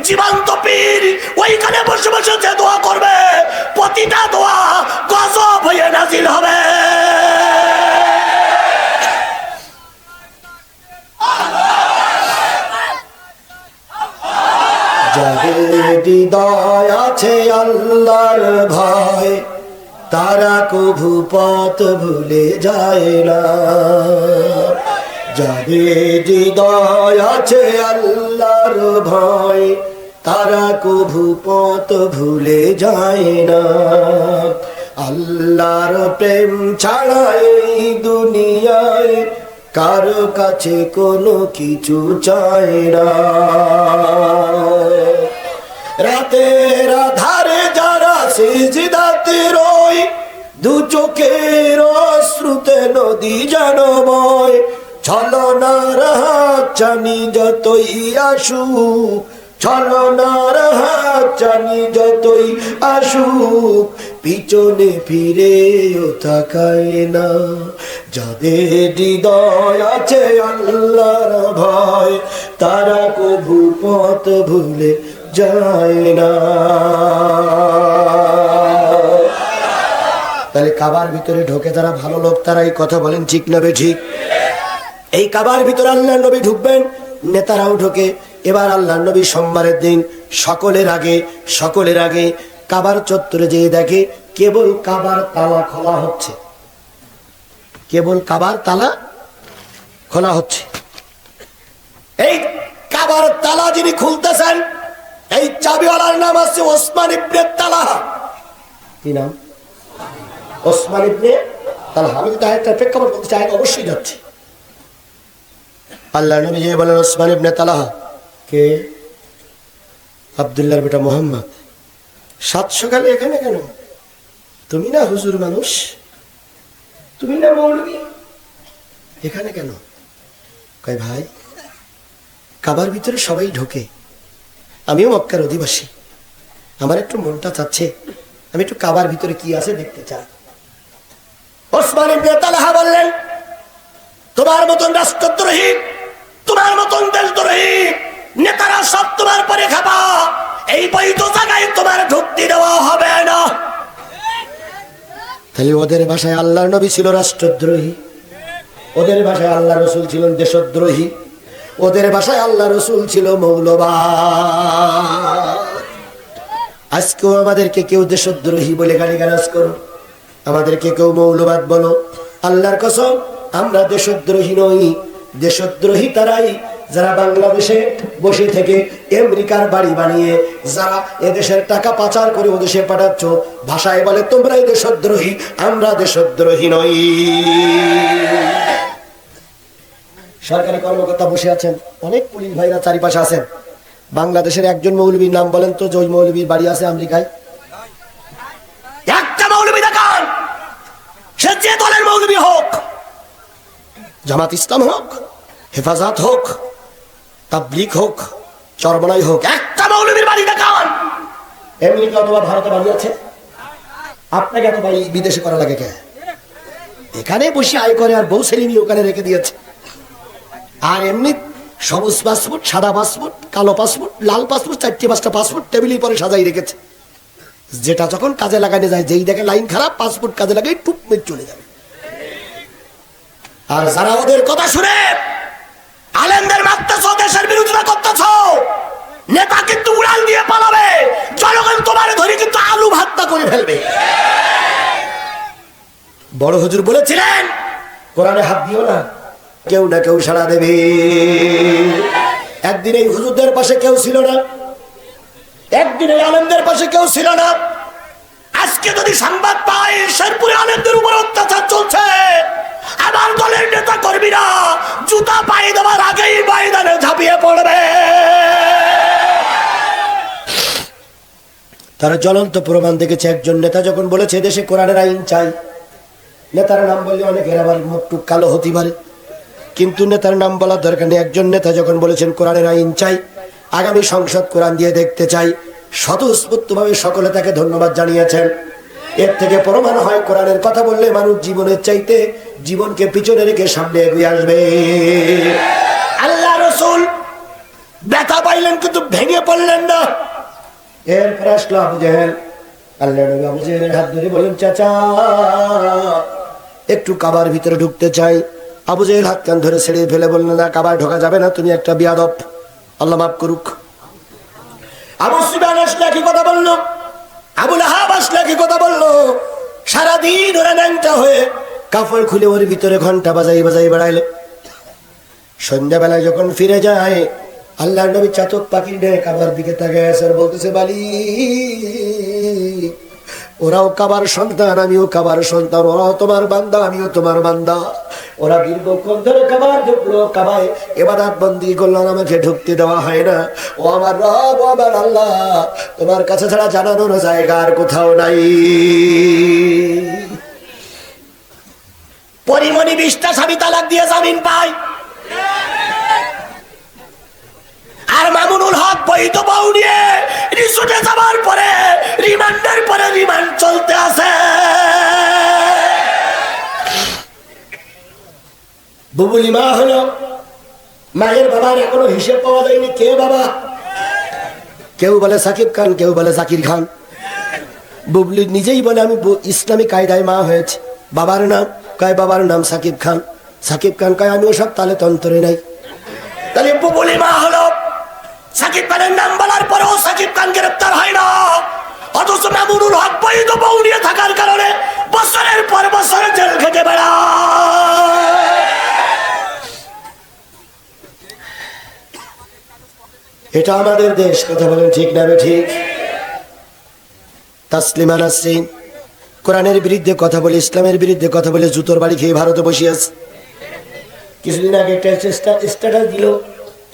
জীবন্ত পীর ওইখানে বসে বসে যে দোয়া করবে, প্রতিটা দোয়া গজব হয়ে নাজিল হবে। যাদের হৃদয় আছে আল্লাহর ভয়, তারা কভু পথ ভুলে যায় না। যাদের হৃদয় আছে আল্লাহর ভয়, তারা কভু পথ ভুলে যায় না। আল্লাহর প্রেম ছাড়া এই দুনিয়ায় কারো কাছে কোনো কিছু চায় না। রাতের আধারে যারা সিজদাতে রয়, 2 চোখের অশ্রুতে নদী যেন বয়। ছলনার হাত চানি যতই আসুক, ছলনার হাত চানি যতই আসুক, পিছনে ফিরেও তাকায় না। যাদের হৃদয় আছে আল্লাহর ভয়, তারা কভু পথ ভুলে যায় না। তাহলে কাবার ভিতরে ঢোকে যারা ভালো লোক, তারাই কথা বলেন ঠিক না বেঠিক? এই কাবার ভিতরে আল্লাহর নবী ঢুকবেন, নেতারাও ঢোকে। এবার আল্লাহর নবী সোমবারের দিন সকলের আগে কাবার চত্বরে যেয়ে দেখে কেবল কাবার তালা খোলা হচ্ছে, কেবল কাবার তালা খোলা হচ্ছে। এই কাবার তালা যিনি খুলতেছেন, এই চাবিওয়ালার নাম আছে ওসমান ইবনে তালহা। কি নাম? ওসমান ইবনে তালহা। আমি তো একটা প্রেক্ষাপট বলতে চাই, অবশ্যই যাচ্ছি। আল্লাহ নবী যে বলেন ওসমান ইবনে তালহা কে? আব্দুল্লাহর বেটা মোহাম্মদ। 7 সকালে এখানে কেন? তুমি না হুজুর মানুষ, তুমি না মৌলবী, এখানে কেন? কয় ভাই কাবার ভিতরে সবাই ঢোকে, আমিও মক্কার অধিবাসী, আমার একটু মনটা চাচ্ছে আমি একটু কাবার ভিতরে কি আছে দেখতে চাই। ওসমান ইবনে তালহা বললেন, তোমার মতন রাষ্ট্রদ্রোহী, তোমার মতন দেশদ্রোহী নেতারা সব তোমার পরে খাবা, এই বৈধ জায়গায় তোমার ঢুকতে দেওয়া হবে না। তাহলে ওদের ভাষায় আল্লাহর নবী ছিল রাষ্ট্রদ্রোহী, ওদের ভাষায় আল্লাহ রসুল ছিলেন দেশদ্রোহী, ওদের ভাষায় আল্লাহ রসুল ছিল মৌলবাদ। আজকেও আমাদেরকে কেউ দেশদ্রোহী বলে গালিগালাজ করো, আমাদেরকে কেউ মৌলবাদ বলো, আল্লাহর কসম আমরা দেশদ্রোহী নই। দেশদ্রোহী তারাই যারা বাংলাদেশে বসে থেকে আমেরিকার বাড়ি বানিয়ে যারা এদেশের টাকা পাচার করে ওদেশে পাঠাচ্ছ, ভাষায় বলে তোমরাই দেশদ্রোহী, আমরা দেশদ্রোহী নই। সরকারি কর্মকর্তা বসে আছেন, অনেক পুলিশ ভাইরা চারিপাশে আছেন, বাংলাদেশের একজন মৌলবীর নাম বলেন তো, যে মৌলবীর বাড়ি আছে আমেরিকায়? একটা মৌলবী দেখান, সে যে দলের মৌলবী হোক, জামাত ইসলাম হোক, হেফাজত হোক, তাবলীগ হোক, চরমনাই হোক, একটা মৌলবীর বাড়ি দেখান আমেরিকা অথবা ভারতে বাড়ি আছে। আপনাকে এত বাড়ি বিদেশে করা লাগে কে? এখানে বসে আয় করে আর বউ ছেলে নিয়ে ওখানে রেখে দিয়েছে। আর এমনি সবুজ পাসপোর্ট, সাদা পাসপোর্ট, কালো পাসপোর্ট, লাল পাসপোর্ট, 4-5টা পাসপোর্ট টেবিলের পরে সাজাই রেখেছে, যেটা যখন কাজে লাগানো যায়, যেই দেখে লাইন খারাপ পাসপোর্ট কাজে লাগাই টুপ মেরে চলে যাবে। আর যারা ওদের কথা শুনে আলেমদের মারতেছ, দেশের বিরোধিতা করতেছ, নেতা কিন্তু উড়াল দিয়ে পালাবে, জনগণ তোমার ধরে কিন্তু আলু ভাত্তা করে ফেলবে। বড় হুজুর বলেছিলেন কোরআনে হাত দিও না, কেউ না কেউ সাড়া দেবে। একদিন এই হুজুরদের পাশে কেউ ছিল না, একদিন এই আলেমদের পাশে কেউ ছিল না। আজকে যদি সংবাদ পাই শেরপুরে আলেমদের উপর অত্যাচার চলছে, আমার দলের নেতা কর্মীরা জুতা পায়ে দেওয়ার আগেই ময়দানে ঝাঁপিয়ে পড়বে। তারা জ্বলন্ত প্রমাণ দেখেছে। একজন নেতা যখন বলেছে দেশে কোরআনের আইন চাই, নেতার নাম বললে অনেকের আবার মুখ টুক কালো হতে পারে, কিন্তু নেতার নাম বলার দরকার নেই। একজন নেতা যখন বলেছেন কোরআনের আইন চাই, আগামী সংসদ কোরআন দিয়ে দেখতে চাই, স্বতঃস্ফূর্তভাবে সকলে তাকে ধন্যবাদ জানিয়েছেন। এর থেকে প্রমাণ হয় কোরআনের কথা বললে মানুষ জীবনের চাইতে জীবনকে পিছনে রেখে সামনে এগিয়ে আসবে। আল্লাহ রসুল ব্যথা পাইলেন কিন্তু ভেঙে পড়লেন না। এরপর আসলো আবু জেহেল। আল্লাহ নবী আবু জেহেলের হাত ধরে বলেন, চাচা একটু কাবার ভিতরে ঢুকতে চাই। আবু জেহেল হাত কান ধরে ছেড়ে ফেলে বললেন, না কাবায় ঢোকা যাবে না, তুমি একটা বিয়াদব, আল্লাহ মাফ করুক। আবু সুফিয়ান আসলে কি কথা বললো, আবু লাহাব আসলে কি কথা বললো, সারাদিন ওরা ন্যাংটা হয়ে কাপড় খুলে ওর ভিতরে ঘন্টা বাজাই বাজাই বেড়াইলো। সন্ধ্যাবেলায় যখন ফিরে যায়, আল্লাহর নবী চাতক পাখি নিয়ে কাবার দিকে তাকিয়ে আছে আর বলতেছে, বালি ওরাও কাবার সন্তান, আমিও কাবার সন্তান, ওরাও তোমার বান্দা, আমিও তোমার বান্দা। ওরা দীর্ঘক্ষণ ধরে কাবার ঢুকলো, কাবায় ইবাদত বন্দি করলো, আমাকে ঢুকতে দেওয়া হয় না। ও আমার রব, ও আমার আল্লাহ, তোমার কাছে ছাড়া জানানোর জায়গা আর কোথাও নাই। পরিমণি 20টা স্বামী তালাক দিয়ে জামিন পায়, আর মামুনুল হক বৈধ বউ নিয়ে রিসোর্টে যাওয়ার পরে রিমান্ডের পরে রিমান্ড চলতে আছে। বুবুলি মা হলো, মায়ের বাবার এখনো হিসেব পাওয়া যায়নি। কে বাবা? কেউ বলে সাকিব খান, কেউ বলে জাকির খান। বুবলি নিজেই বলে আমি ইসলামী কায়দায় মা হয়েছে। বাবার নাম কয়, বাবার নাম সাকিব খান। সাকিব খান কয় আমি ওসব তালে তন্তরে নাই। তাহলে বুবুলি মা হলো, সাকিব খানের নাম বলার পরেও সাকিব খান গ্রেপ্তার হয় না, অথচ মামুনুল হক বৈধ বউ নিয়ে থাকার কারণে বছরের পর বছর জেল খেটে বেড়ায়। এটা আমাদের দেশ, কথা বলেন ঠিক না ঠিক? তাসলিমা নাসরিন কোরআনের বিরুদ্ধে কথা বলে, ইসলামের বিরুদ্ধে কথা বলে জুতোর বাড়ি খেয়ে ভারতে বসে আছে। কিছুদিন আগে একটা স্ট্যাটাস দিল,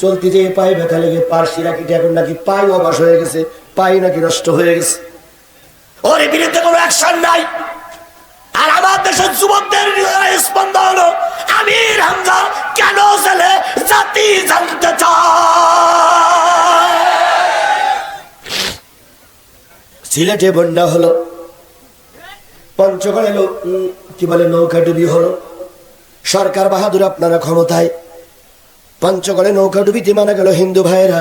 চলতে যেয়ে পায়ে ব্যথা লেগে পার্সি রাখিটা এখন নাকি পায়ে অবাস হয়ে গেছে, পায়ে নাকি নষ্ট হয়ে গেছে। ওর বিরুদ্ধে কোনো অ্যাকশন নাই। আর আমার দেশে যুবকদের হৃদয়ে স্পন্দন, আমির হামজা কেন জেলে জাতি জানতে চায়। সিলেটে বন্যা হলো, পঞ্চগড়ে কি বলে নৌকাডুবি হলো, সরকার বাহাদুর আপনারা ক্ষমতায়, পঞ্চগড়ে নৌকাডুবিতে মারা গেল হিন্দু ভাইয়েরা।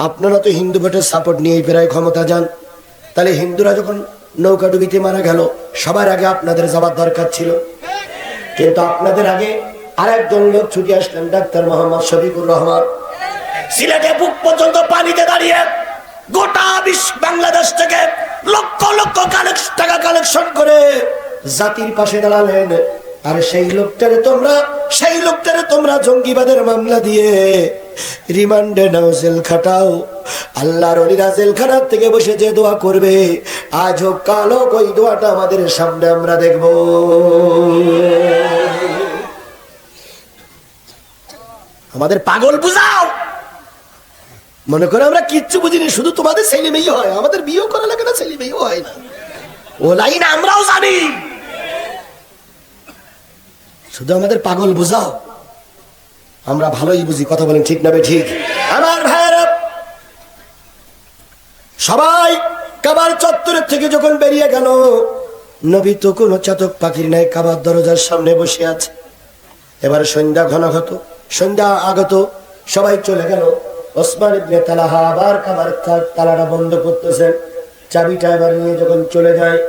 আপনারা তো হিন্দু ভোটের সাপোর্ট নিয়েই প্রায় ক্ষমতা যান, তাহলে হিন্দুরা যখন নৌকাডুবিতে মারা গেল সবার আগে আপনাদের যাবার দরকার ছিল। কিন্তু আপনাদের আগে আরেকজন লোক ছুটে আসলেন, ডাক্তার মোহাম্মদ শফিকুর রহমান। সিলেটে বুক পর্যন্ত পানিতে দাঁড়িয়ে গোটা বাংলাদেশ থেকে লক্ষ লক্ষ টাকা কালেকশন করে জাতির পাশে দাঁড়ালেন। আর সেই লোকটারে তোমরা জঙ্গিবাদের মামলা দিয়ে রিমান্ডে নাও, জেল খাটাও। আল্লাহর ওলিরা জেলখানার থেকে বসে যে দোয়া করবে, আজ হোক কাল হোক, ওই দোয়াটা আমাদের সামনে আমরা দেখব। আমাদের পাগল বুঝাও, মনে করে আমরা কিচ্ছু বুঝিনি, শুধু তোমাদের ছেলে মেয়ে হয়, আমাদের বিয়ে করা লাগে না, ছেলে মেয়েও হয় না। ও লাইন আমরাও জানি, শুধু আমাদের পাগল বুঝাও, আমরা ভালোই বুঝি। কথা বলেন ঠিক না ঠিক? আমার ভাইয়েরা সবাই কাবার চত্বরের থেকে যখন বেরিয়ে গেল, নবী তো কোনো চাতক পাখির নাই কাবার দরজার সামনে বসে আছে। এবার সন্ধ্যা সন্ধ্যা আগত, সবাই চলে গেল। ওসমান ইবনে তালহা আবার কাবার তালাটা বন্ধ করতেছেন, চাবিটা এবার নিয়ে যখন চলে যায়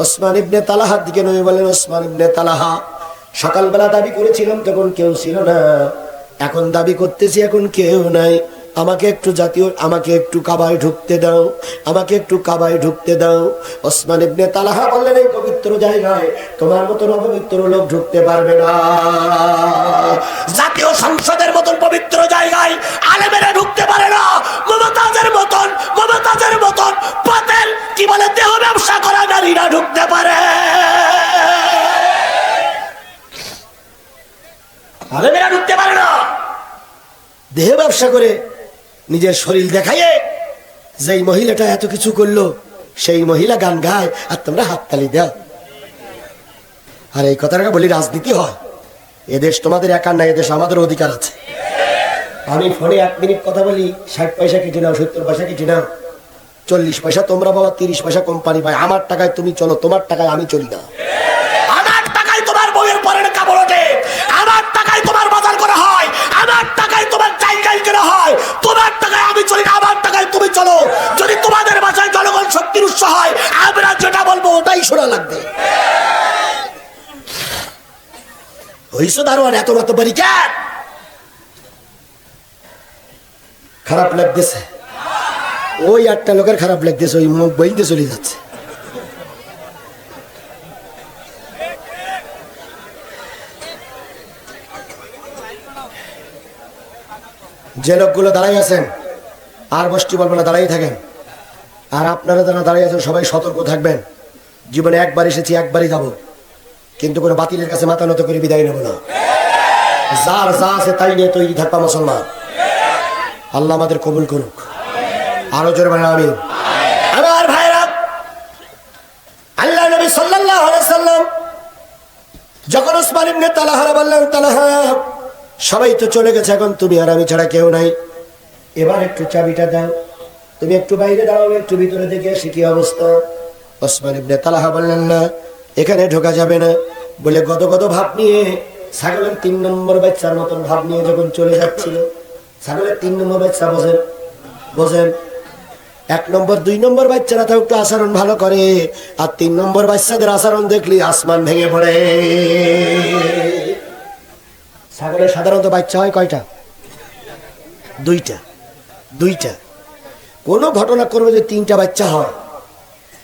ওসমান ইবনে তালহার দিকে নবী বলেন, ওসমান ইবনে তালহা, সকালবেলা দাবি করেছিলাম তখন কেউ ছিল না, এখন দাবি করতেছি এখন কেউ নাই, আমাকে একটু কাবায় ঢুকতে দাও, আমাকে একটু কাবায় ঢুকতে দাও। ওসমান ইবনে তালহা বললেন, এই পবিত্র জায়গায় তোমার মতন অপবিত্র লোক ঢুকতে পারবে না। জাতীয় সংসদের মতন পবিত্র জায়গায় আলেমেরা ঢুকতে পারে না। মমতাজের মতন পাতেল কি বলে দেহ ব্যবসা করা নারীরা ঢুকতে পারে। আলেমেরা ঢুকতে পারে না। দেহ ব্যবসা করে নিজের শরীর দেখাইয়ে যেই মহিলাটা এত কিছু করলো, সেই মহিলা গান গায় আর তোমরা হাততালি দাও। আর এই কথাটা বলি, রাজনীতি হয়। এদেশ তোমাদের একার না, এদেশ আমাদের অধিকার আছে। আমি ফোনে 1 মিনিট কথা বলি, 60 পয়সা কেটে নাও, 70 পয়সা কেটে নাও, 40 পয়সা তোমরা বাবা, 30 পয়সা কোম্পানি পায়। আমার টাকায় তুমি চলো, তোমার টাকায় আমি চলি না। আমার টাকায় তোমার বইয়ের পরের কাপড় ওঠে, আমার টাকায় তোমার বাজার করা হয়, আমার টাকায় তোমার চাইকাই করা হয়, তোমার টাকায় আমি চলি না, আমার টাকায় তুমি চলো। যদি তোমাদের বাসায় জনগণ শক্তির উৎস হয়, আমরা যেটা বলবো ওটাই শোনা লাগবে। হইছো দারোয়ান, এত মত বাড়ি কেন? খারাপ লাগতেছে, ওই 8টা লোকের খারাপ লাগতেছে, ওই মুখ বইতে চলে যাচ্ছে। যে লোকগুলো দাঁড়াই আছেন আর বসতে বলবো না, দাঁড়াই থাকেন। আর আপনারা যারা দাঁড়িয়ে আছেন সবাই সতর্ক থাকবেন। জীবনে একবার এসেছি, একবারই যাব, কিন্তু কোনো বাতিলের কাছে মাথা নত করে বিদায় নেব না। যার যা আছে তাই নিয়ে তৈরি থাকবা মুসলমান। আল্লাহ আমাদের কবুল করুক। আরো জোরে বলেন আমিন। আমার ভাইরা, আল্লাহ নবী সাল্লাল্লাহু আলাইহি সাল্লাম যখন ওসমান ইবনে তালহা বললেন, তালহা সবাই তো চলে গেছে, এখন তুমি আর আমি ছাড়া কেউ নাই, এবার একটু চাবিটা দাও, তুমি একটু বাইরে দাঁড়াও, একটু ভিতরে দেখে আসি কি অবস্থা। ওসমান ইবনে তালহা বললেন, না, এখানে ঢোকা যাবে না। বলে গদগদ ভাব নিয়ে, ছাগলের 3 নম্বর বাচ্চার মতন ভাব নিয়ে যখন চলে যাচ্ছিল, ছাগলের 3 নম্বর বাচ্চা বোঝেন 1 নম্বর 2 নম্বর বাচ্চারা তো একটু আচরণ ভালো করে, আর 3 নম্বর বাচ্চাদের আচরণ দেখলি আসমান ভেঙে পড়ে। ছাগলের সাধারণত বাচ্চা হয় কয়টা? 2টা। কোনো ঘটনা করবে যে 3টা বাচ্চা হয়।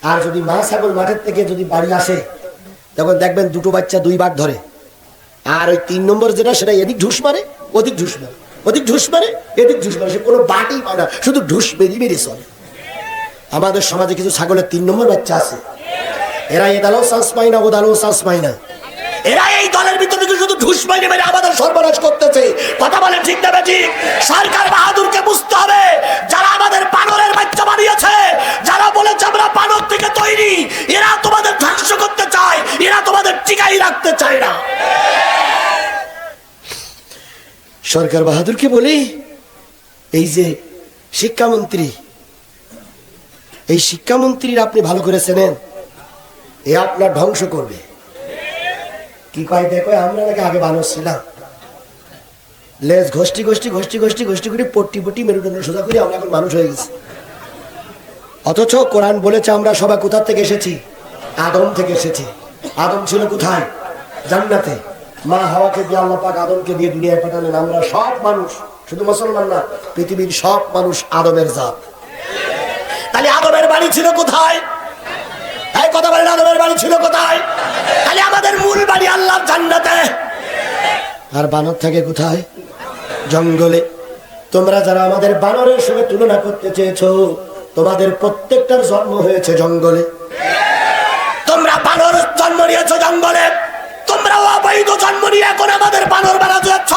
আর যদি মা ছাগল মাঠের থেকে যদি বাড়ি আসে, তখন দেখবেন 2টো বাচ্চা 2 বার ধরে। আর ওই 3 নম্বর যেটা, সেটা এদিক ঢুস মারে, ওদিক ঢুস মারে, ওদিক ঢুস মারে, এদিক ঢুস মারে, সে কোনো বাটই পায় না, শুধু ঢুস মেরে চলে। আমাদের সমাজে কিছু ছাগলের 3 নম্বর বাচ্চা আছে, এরা এদালেও চান্স পায় না, ওদালেও চান্স পায় না। এরা এই দলের ভিতরে শুধু ঢুস মেরে মেরে আমাদের সর্বনাশ করতেছে। কথা বলেন ঠিক না ঠিক? সরকার বাহাদুরকে বুঝতে হবে, যারা আমাদের বানরের বাচ্চা বানিয়েছে, যারা বলেছে আমরা বানর থেকে তৈরি, এরা তোমাদের ধ্বংস করতে চায়, এরা তোমাদের টিকাই রাখতে চায় না। সরকার বাহাদুরকে বলি, এই যে শিক্ষামন্ত্রী, এই শিক্ষামন্ত্রীর আপনি ভালো করে চেনেন, এ আপনার ধ্বংস করবে। কি কয় দেখো, আমরা নাকি আগে বানর ছিলাম, লেজ ঘষ্টি ঘষ্টি ঘষ্টি ঘষ্টি ঘষ্টি করে পট্টি পট্টি মেরুদণ্ড সোজা করে আমরা এখন মানুষ হয়ে গেছি। অথচ কোরআন বলেছে আমরা সবাই কোথা থেকে এসেছি? আদম থেকে এসেছি। আদম ছিল কোথায়? জান্নাতে। মা হাওয়াকে দিয়ে আল্লাহ পাক আদমকে দিয়ে দুনিয়ায় পাঠালেন। আমরা সব মানুষ, শুধু মুসলমান না, পৃথিবীর সব মানুষ আদমের জাত। তাহলে আদমের বাড়ি ছিল কোথায়? এই কথা বলেন, আদমের বাড়ি ছিল কোথায়? তাহলে আমাদের মূল বাড়ি আল্লাহর জান্নাতে। আর বানর থাকে কোথায়? জঙ্গলে। তোমরা যারা আমাদের বানরের সঙ্গে তুলনা করতে চেয়েছো, তোমাদের প্রত্যেকটার জন্ম হয়েছে জঙ্গলে। তোমরা বানর জন্ম নিয়েছো জঙ্গলে, তোমরা অবৈধ জন্ম নিয়ে এখন আমাদের বানর বানাতে যাচ্ছ।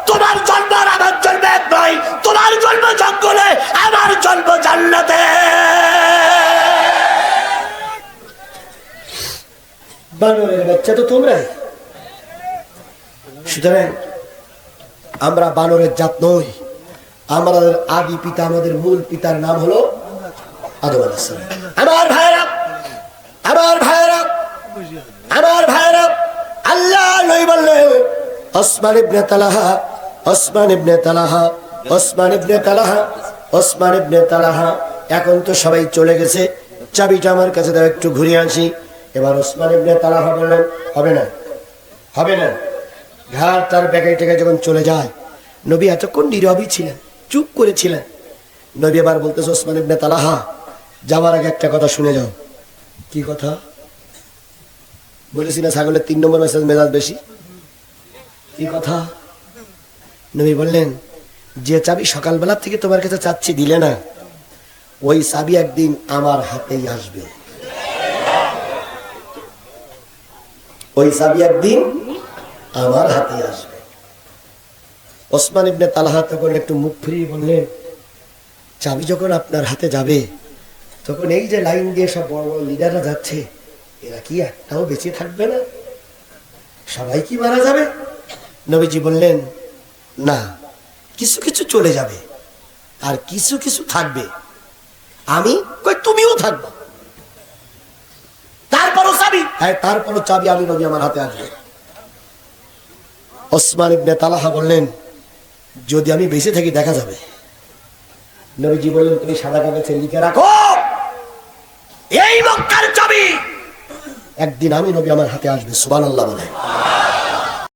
তোমার জন্ম আর আমার জন্ম এক নয়, তোমার জন্ম জঙ্গলে, আমার জন্ম জান্নাতে। বানরের বাচ্চা তো তোমরাই। সুতরাং আমরা বানরের জাত নই। আমাদের আদি পিতা, আমাদের মূল পিতার নাম হলো আদম আলাইহিস সালাম। আমার ভাইরা, আমার ভাইরা, আমার ভাইরা, আল্লাহ নবী বললেন ওসমান ইবনে তালহা, ওসমান ইবনে তালহা, ওসমান ইবনে তালহা, ওসমান ইবনে তালহা, এখন তো সবাই চলে গেছে, চাবিটা আমার কাছে দাও, একটু ঘুরে আসি। এবার ওসমান ইবনে তালহা বললেন হবে না, হবে না। ঘাট তার ব্যাগে টেকে যখন চলে যায়, নবী এতক্ষণ নীরবই ছিলেন, চুপ করেছিলেন। নবী এবার বলতেছে ওসমান ইবনে তালহা, যাওয়ার আগে একটা কথা শুনে যাও। কি কথা? বলেছি না ছাগলের 3 নম্বর মেজাজ বেশি। কি কথা? নবী বললেন, যে চাবি সকালবেলা থেকে তোমার কাছে চাচ্ছি দিলে না, ওই চাবি একদিন আমার হাতেই আসবে। ওই চাবি একদিন আমার হাতেই আসবে। ওসমান ইবনে তালহা তখন একটু মুখ ফিরিয়ে বললেন, চাবি যখন আপনার হাতে যাবে, তখন এই যে লাইন দিয়ে সব বড় বড় লিডাররা যাচ্ছে, এরা কি একটাও বেঁচে থাকবে না? সবাই কি মারা যাবে? নবীজি বললেন, না, কিছু কিছু চলে যাবে আর কিছু কিছু থাকবে। আমি কই তুমিও থাকবো। তারপরও চাবি, হ্যাঁ তারপরও চাবি আমি নবী আমার হাতে আসবে। ওসমান ইবনে তালহা বললেন, যদি আমি বেঁচে থাকি দেখা যাবে। নবীজি বললেন, তুমি সাদা কাগজে লিখে রাখো, এই মক্কার চাবি একদিন আমি নবী আমার হাতে আসবে। সুবহানাল্লাহ বলে।